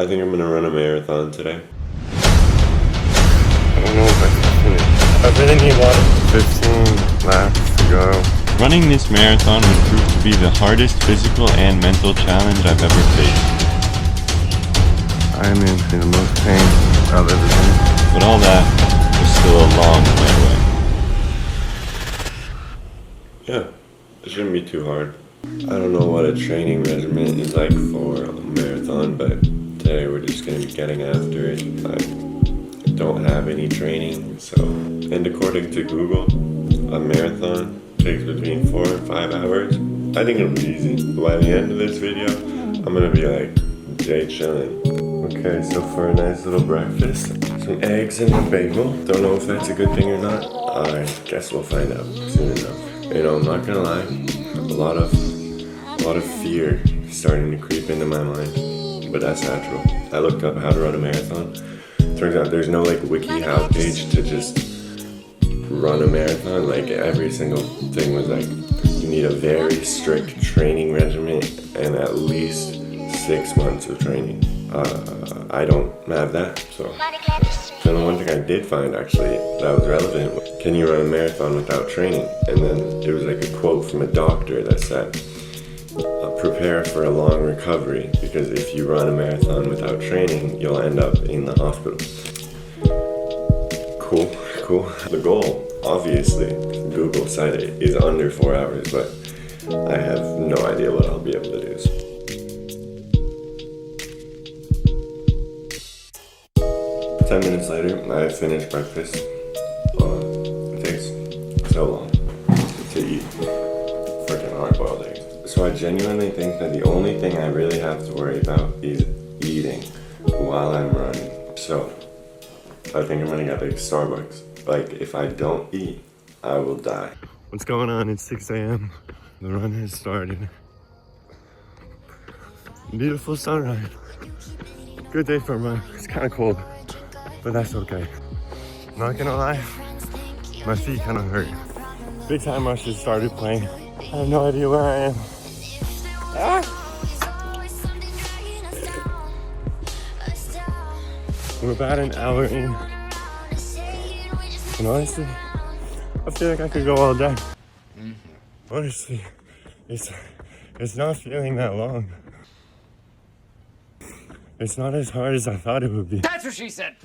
I think I'm gonna run a marathon today. I don't know if I can finish. I really need water. 15 laps to go. Running this marathon would prove to be the hardest physical and mental challenge I've ever faced. I'm in the most pain I've ever been. But all that was still a long way away. Yeah, it shouldn't be too hard. I don't know what a training regimen is like for a marathon, but today we're just gonna be getting after it. I don't have any training, so, and according to Google, a marathon takes between 4 and 5 hours. I think it'll be easy. By the end of this video, I'm gonna be like, Jay chilling. Okay, so for a nice little breakfast, some eggs and a bagel. Don't know if that's a good thing or not. I guess we'll find out soon enough. You know, I'm not gonna lie, a lot of fear starting to creep into my mind, but that's natural. I looked up how to run a marathon. Turns out there's no like WikiHow page to just run a marathon. Like every single thing was like, you need a very strict training regimen and at least 6 months of training. I don't have that, so. And the one thing I did find actually that was relevant was, can you run a marathon without training? And then it was like a quote from a doctor that said, prepare for a long recovery, because if you run a marathon without training, you'll end up in the hospital. Cool. The goal, obviously, Google said it, is under 4 hours, but I have no idea what I'll be able to do. 10 minutes later, I finished breakfast. It takes so long to eat freaking hard-boiled eggs. So I genuinely think that the only thing I really have to worry about is eating while I'm running. So I think I'm gonna get like Starbucks. Like if I don't eat, I will die. What's going on? It's 6 a.m. The run has started. Beautiful sunrise. Good day for a run. It's kind of cold, but that's okay. Not gonna lie, my feet kind of hurt. Big Time Rush has started playing. I have no idea where I am. We're about an hour in. And honestly, I feel like I could go all day. Honestly, it's not feeling that long. It's not as hard as I thought it would be. That's what she said.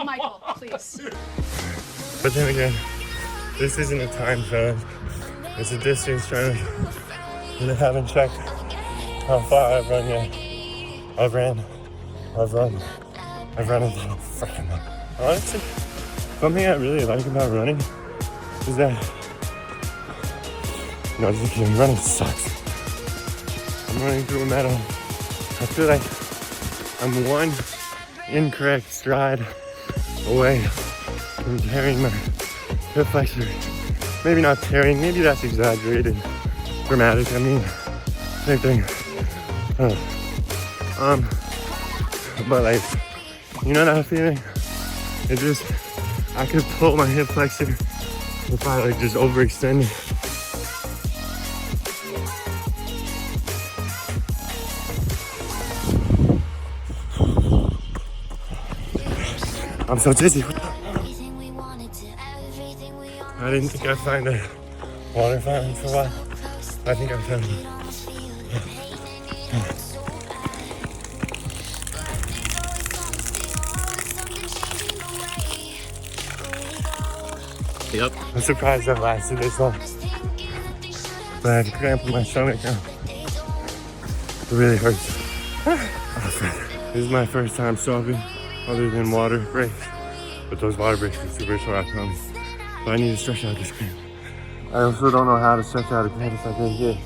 Michael, please. But then again, this isn't a time challenge. It's a distance challenge. And I haven't checked how far I've run yet. I've run until freaking long. Honestly, something I really like about running is that, just kidding, running sucks. I'm running through a meadow. I feel like I'm one incorrect stride away from tearing my hip flexor. Maybe not tearing, maybe that's exaggerated, dramatic. I mean, same thing. But like, you know that feeling? It just, I could pull my hip flexor if I like just overextend it. I'm so dizzy. I didn't think I'd find a water fountain for a while. I think I found one. Yep. I'm surprised that lasted this long. But I had cramp in my stomach now. It really hurts. This is my first time stopping other than water breaks. But those water breaks are super short, I promise. But I need to stretch out this cramp. I also don't know how to stretch out a cramp if I can here.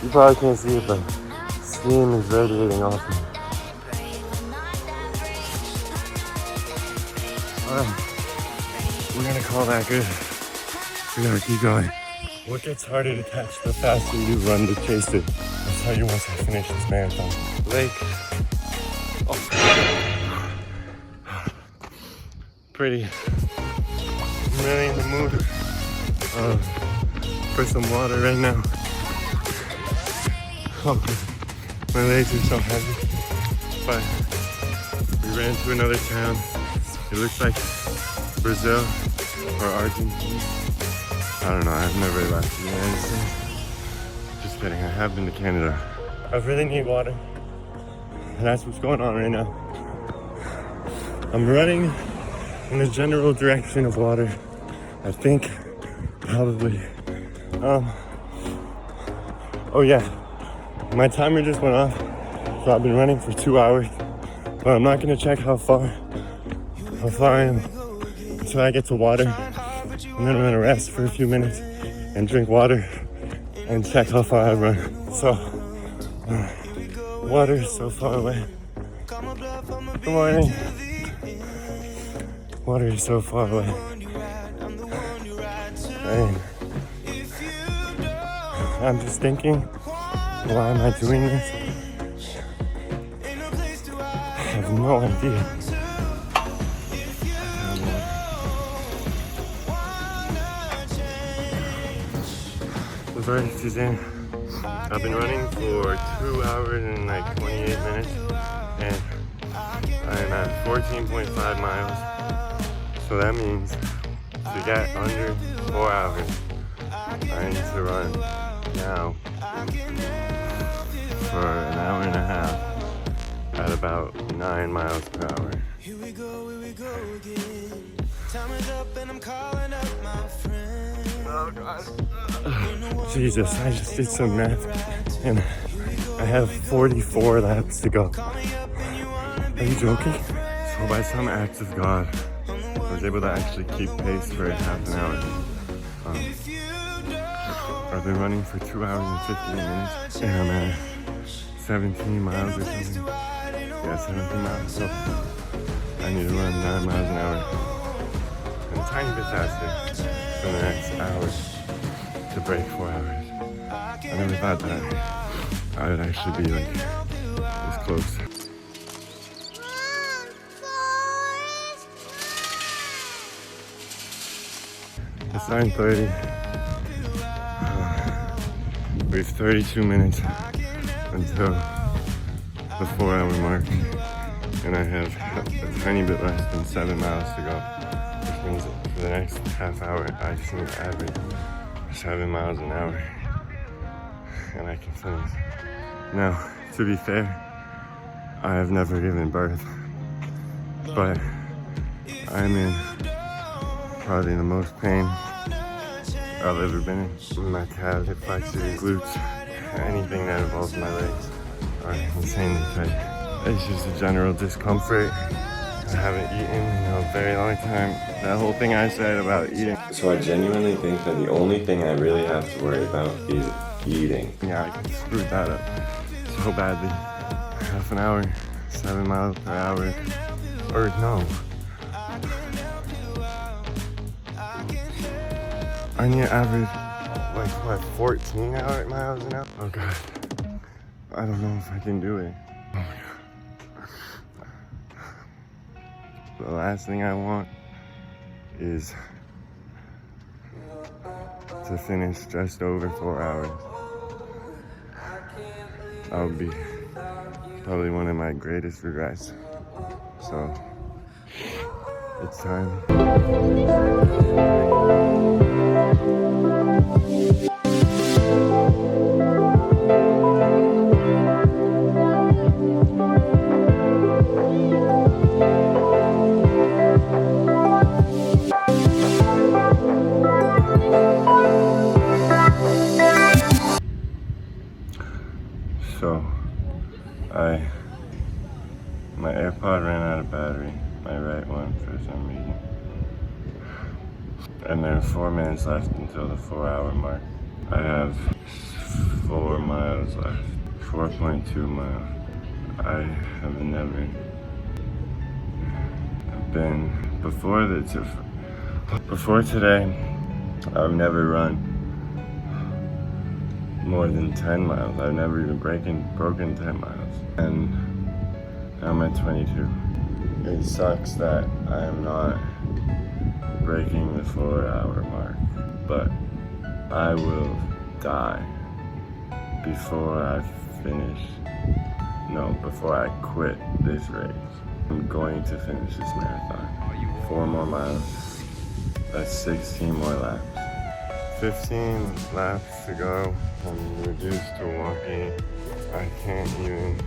You probably can't see it, but steam is radiating off me. Alright. We're gonna call that good. We gotta keep going. What gets harder to catch, the faster you run to chase it. I'll tell you once I finish this marathon. Lake. Oh. Pretty. I'm really in the mood for some water right now. Oh, my legs are so heavy. But we ran to another town. It looks like Brazil or Argentina. I don't know, I've never left the United States. Just kidding, I have been to Canada. I really need water. And that's what's going on right now. I'm running in the general direction of water. I think probably. Oh yeah, my timer just went off. So I've been running for 2 hours. But I'm not gonna check how far I am until I get to water. And then I'm gonna rest for a few minutes and drink water and check how far I run. So, water is so far away. Good morning. Water is so far away. And I'm just thinking, why am I doing this? I have no idea. Alright, Suzanne. I've been running for 2 hours and like 28 minutes, and I'm at 14.5 miles. So that means to get under 4 hours, I need to run now for an hour and a half at about 9 miles per hour. Here we go again. Time is up and I'm calling up my friend. Oh God. Jesus, I just did some math and I have 44 laps to go. Are you joking? So by some acts of God, I was able to actually keep pace for half an hour. I've been running for 2 hours and 15 minutes and I'm at 17 miles or something. Yeah, 17 miles. So I need to run 9 miles an hour and a tiny bit faster for the next hour to break 4 hours. I never thought that I would actually be like this close. It's 9:30. We have 32 minutes until the 4 hour mark. And I have a tiny bit less than 7 miles to go. Which means for the next half hour, I just need to average 7 miles an hour. And I can finish. Now, to be fair, I have never given birth. But I'm in probably the most pain I've ever been in. My calves, hip flexors, glutes, anything that involves my legs are insanely tight. It's just a general discomfort. I haven't eaten in a very long time. That whole thing I said about eating. So I genuinely think that the only thing I really have to worry about is eating. Yeah, I screwed that up so badly. Half an hour, 7 miles per hour. Or no. I need to average like what, 14 miles an hour? Oh God. I don't know if I can do it. Oh my God. The last thing I want is to finish just over 4 hours. That would be probably one of my greatest regrets. So, it's time. So, my AirPod ran out of battery, my right one for some reason. And there are 4 minutes left until the 4 hour mark. I have 4 miles left, 4.2 miles. I have never been, before today, I've never run more than 10 miles. I've never even broken 10 miles. And now I'm at 22. It sucks that I am not breaking the 4 hour mark, but I will die before I finish, before I quit this race, I'm going to finish this marathon. 4 more miles, that's 16 more laps. 15 laps to go. I'm reduced to walking. I can't even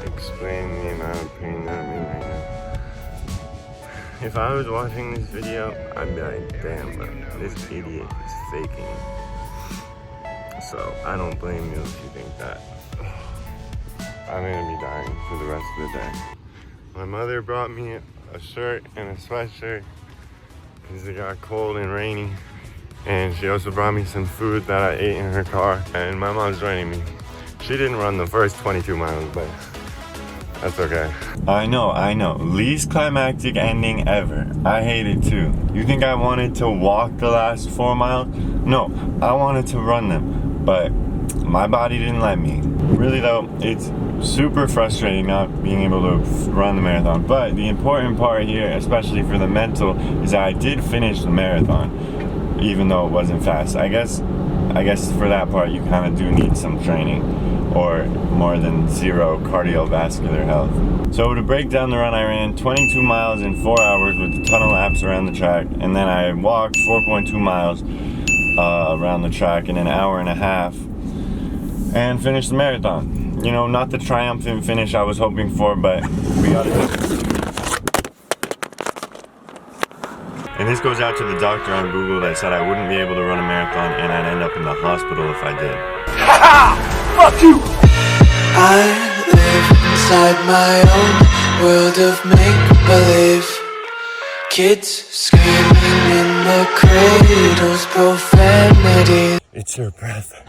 explain the amount of pain that I'm in right now. If I was watching this video, I'd be like, damn, bro, this idiot is faking it. So I don't blame you if you think that. I'm gonna be dying for the rest of the day. My mother brought me a shirt and a sweatshirt because it got cold and rainy. And she also brought me some food that I ate in her car. And my mom's joining me. She didn't run the first 22 miles, but that's okay. I know. Least climactic ending ever. I hate it too. You think I wanted to walk the last 4 miles? No, I wanted to run them, but my body didn't let me. Really though, it's super frustrating not being able to run the marathon. But the important part here, especially for the mental, is that I did finish the marathon, even though it wasn't fast. I guess for that part, you kind of do need some training, or more than 0 cardiovascular health. So to break down the run, I ran 22 miles in 4 hours with a ton of laps around the track, and then I walked 4.2 miles around the track in an hour and a half, and finished the marathon. You know, not the triumphant finish I was hoping for, but we got it done. And this goes out to the doctor on Google that said I wouldn't be able to run a marathon and I'd end up in the hospital if I did. Fuck you! I live inside my own world of make-believe. Kids screaming in the cradles, profanity. It's your breath.